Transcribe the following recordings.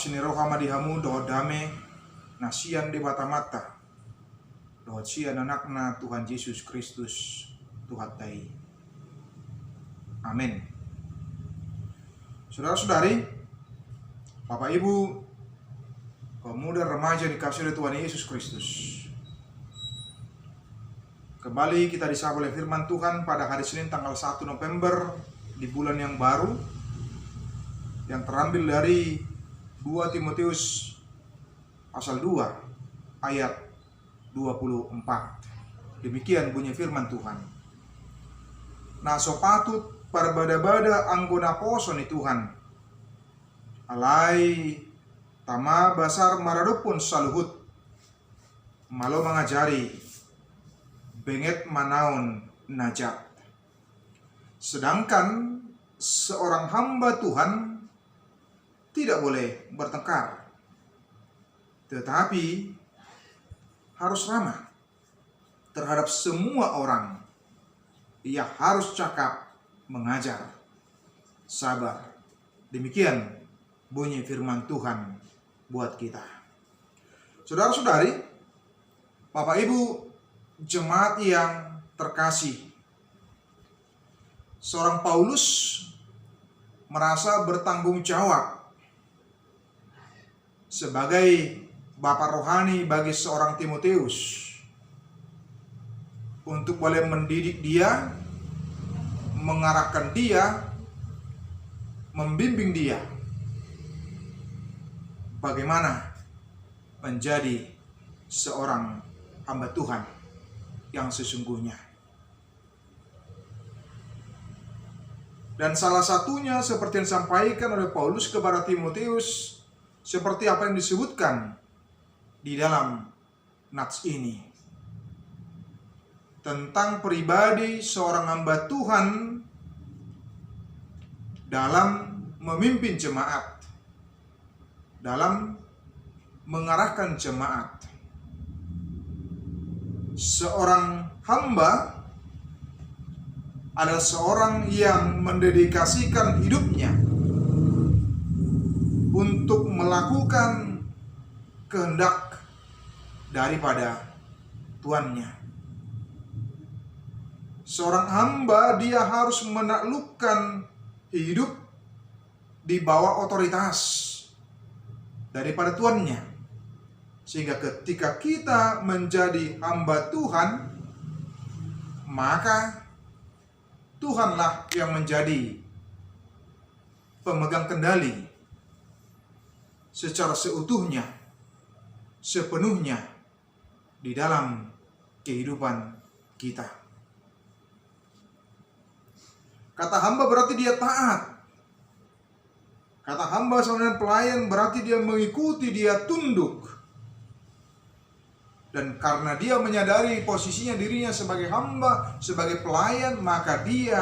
sini rohama dihamu doh dame nasian di mata-mata doh sian anakna Tuhan Yesus Kristus Tuhan tai. Amin. Saudara-saudari, Bapak Ibu, pemuda remaja dikasihi oleh Tuhan Yesus Kristus, kembali kita disapa oleh firman Tuhan pada hari Senin tanggal 1 November di bulan yang baru, yang terambil dari 2 Timotius pasal 2 ayat 24. Demikian bunyi firman Tuhan. Nah, so patut parbada-bada anggona poso ni Tuhan alai tama basar maradupun saluhut malo mengajari benget manaon najat. Sedangkan seorang hamba Tuhan tidak boleh bertengkar, tetapi harus ramah terhadap semua orang. Ia harus cakap, mengajar, sabar. Demikian bunyi firman Tuhan buat kita. Saudara-saudari, Bapak Ibu, jemaat yang terkasih, seorang Paulus merasa bertanggung jawab sebagai bapak rohani bagi seorang Timotius untuk boleh mendidik dia, mengarahkan dia, membimbing dia bagaimana menjadi seorang hamba Tuhan yang sesungguhnya. Dan salah satunya seperti yang disampaikan oleh Paulus kepada Timotius, seperti apa yang disebutkan di dalam nats ini, tentang pribadi seorang hamba Tuhan dalam memimpin jemaat, dalam mengarahkan jemaat. Seorang hamba adalah seorang yang mendedikasikan hidupnya untuk melakukan kehendak daripada tuannya. Seorang hamba dia harus menaklukkan hidup di bawah otoritas daripada tuannya, sehingga ketika kita menjadi hamba Tuhan, maka Tuhanlah yang menjadi pemegang kendali secara seutuhnya, sepenuhnya di dalam kehidupan kita. Kata hamba berarti dia taat. Kata hamba sama dengan pelayan berarti dia mengikuti, dia tunduk. Dan karena dia menyadari posisinya dirinya sebagai hamba, sebagai pelayan, maka dia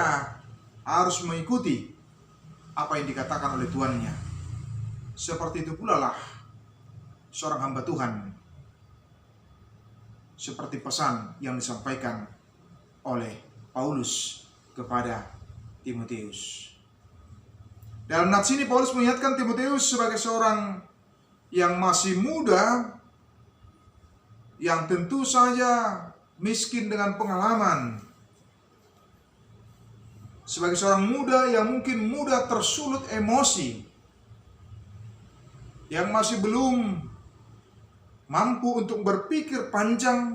harus mengikuti apa yang dikatakan oleh tuannya. Seperti itu pula lah seorang hamba Tuhan, seperti pesan yang disampaikan oleh Paulus kepada Timotius. Dalam nats ini Paulus mengingatkan Timotius sebagai seorang yang masih muda, yang tentu saja miskin dengan pengalaman, sebagai seorang muda yang mungkin mudah tersulut emosi, yang masih belum mampu untuk berpikir panjang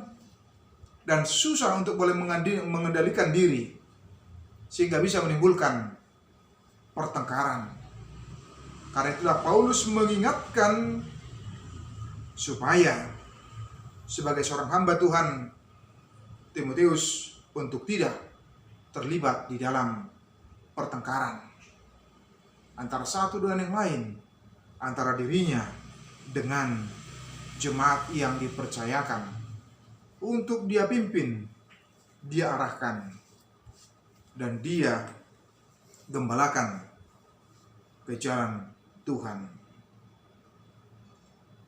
dan susah untuk boleh mengendalikan diri, sehingga bisa menimbulkan pertengkaran. Karena itulah Paulus mengingatkan supaya sebagai seorang hamba Tuhan, Timotius untuk tidak terlibat di dalam pertengkaran antara satu dengan yang lain, antara dirinya dengan jemaat yang dipercayakan untuk dia pimpin, dia arahkan, dan dia gembalakan ke jalan Tuhan.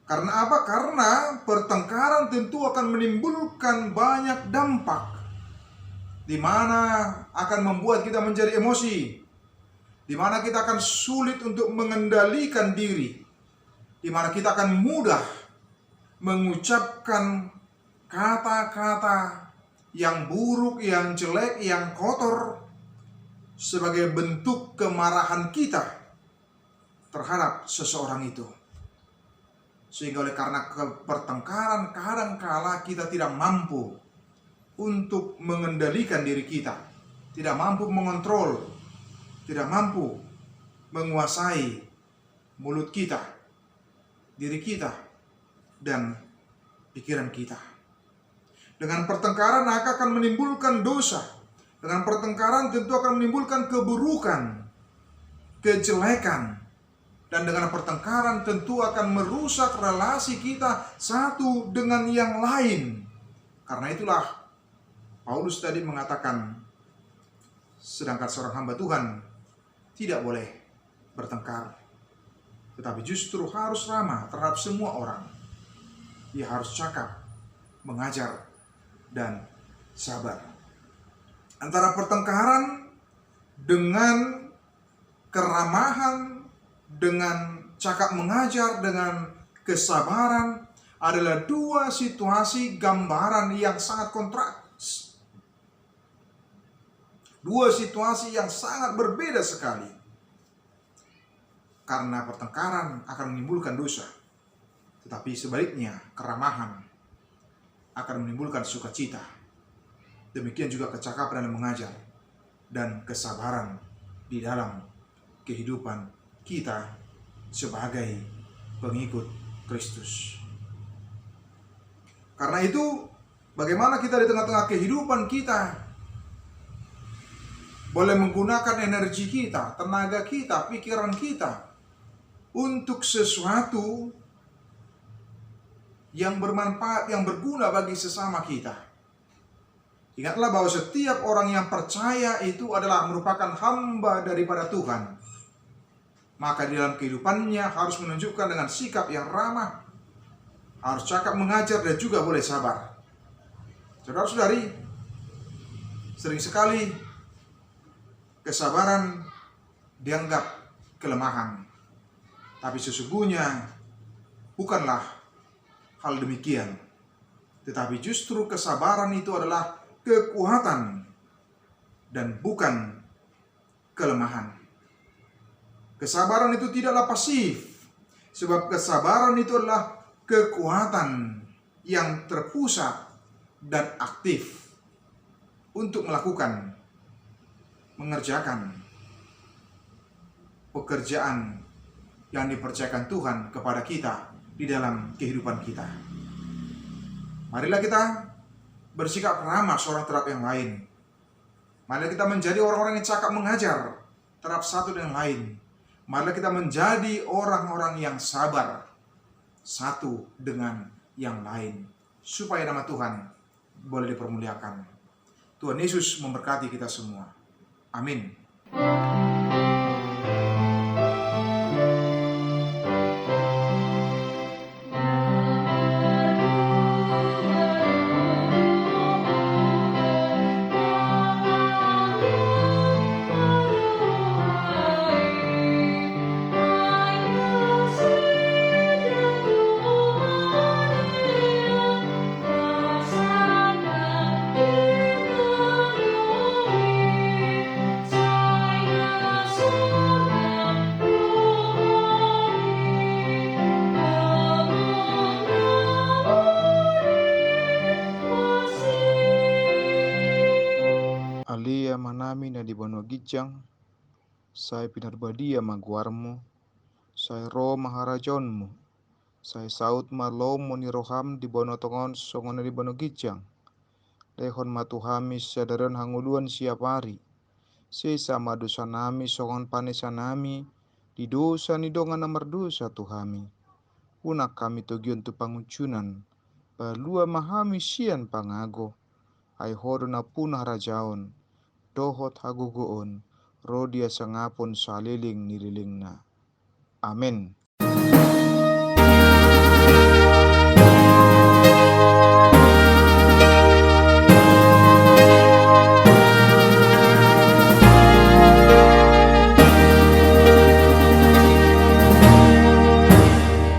Karena apa? Karena pertengkaran tentu akan menimbulkan banyak dampak, di mana akan membuat kita menjadi emosi, di mana kita akan sulit untuk mengendalikan diri, di mana kita akan mudah mengucapkan kata-kata yang buruk, yang jelek, yang kotor sebagai bentuk kemarahan kita terhadap seseorang itu. Sehingga oleh karena pertengkaran kadangkala kita tidak mampu untuk mengendalikan diri kita, tidak mampu mengontrol, tidak mampu menguasai mulut kita, diri kita, dan pikiran kita. Dengan pertengkaran akan menimbulkan dosa. Dengan pertengkaran tentu akan menimbulkan keburukan, kejelekan. Dan dengan pertengkaran tentu akan merusak relasi kita satu dengan yang lain. Karena itulah Paulus tadi mengatakan, sedangkan seorang hamba Tuhan tidak boleh bertengkar, tetapi justru harus ramah terhadap semua orang. Ia harus cakap, mengajar, dan sabar. Antara pertengkaran dengan keramahan, dengan cakap mengajar, dengan kesabaran adalah dua situasi gambaran yang sangat kontras. Dua situasi yang sangat berbeda sekali. Karena pertengkaran akan menimbulkan dosa, tetapi sebaliknya keramahan akan menimbulkan sukacita. Demikian juga kecakapan dalam mengajar dan kesabaran di dalam kehidupan kita sebagai pengikut Kristus. Karena itu, bagaimana kita di tengah-tengah kehidupan kita boleh menggunakan energi kita, tenaga kita, pikiran kita untuk sesuatu yang bermanfaat, yang berguna bagi sesama kita. Ingatlah bahwa setiap orang yang percaya itu adalah merupakan hamba daripada Tuhan. Maka di dalam kehidupannya harus menunjukkan dengan sikap yang ramah, harus cakap mengajar, dan juga boleh sabar. Saudara-saudari, sering sekali kesabaran dianggap kelemahan. Tapi sesungguhnya bukanlah hal demikian. Tetapi justru kesabaran itu adalah kekuatan dan bukan kelemahan. Kesabaran itu tidaklah pasif, sebab kesabaran itu adalah kekuatan yang terpusat dan aktif untuk mengerjakan pekerjaan yang dipercayakan Tuhan kepada kita di dalam kehidupan kita. Marilah kita bersikap ramah seorang terhadap yang lain. Marilah kita menjadi orang-orang yang cakap mengajar terhadap satu dan yang lain. Marilah kita menjadi orang-orang yang sabar satu dengan yang lain, supaya nama Tuhan boleh dipermuliakan. Tuhan Yesus memberkati kita semua. Amin. Alia manami na di bono gijang, sai pinarbadia maguarmo, sai ro maharajonmu, sai saut malomo ni roham di bono tongon songona di bono gijang, lehon matuhami sadaran hanguluan siap hari, sesa madusanami songon panesanami, di dosa ni dongan namar dosa tuhami, punak kami togion tu pangucunan, balua mahami sian pangago, ai hodo na punah rajaon, dohot hagugoon, rodia sangapon saliling nililingna. Amin.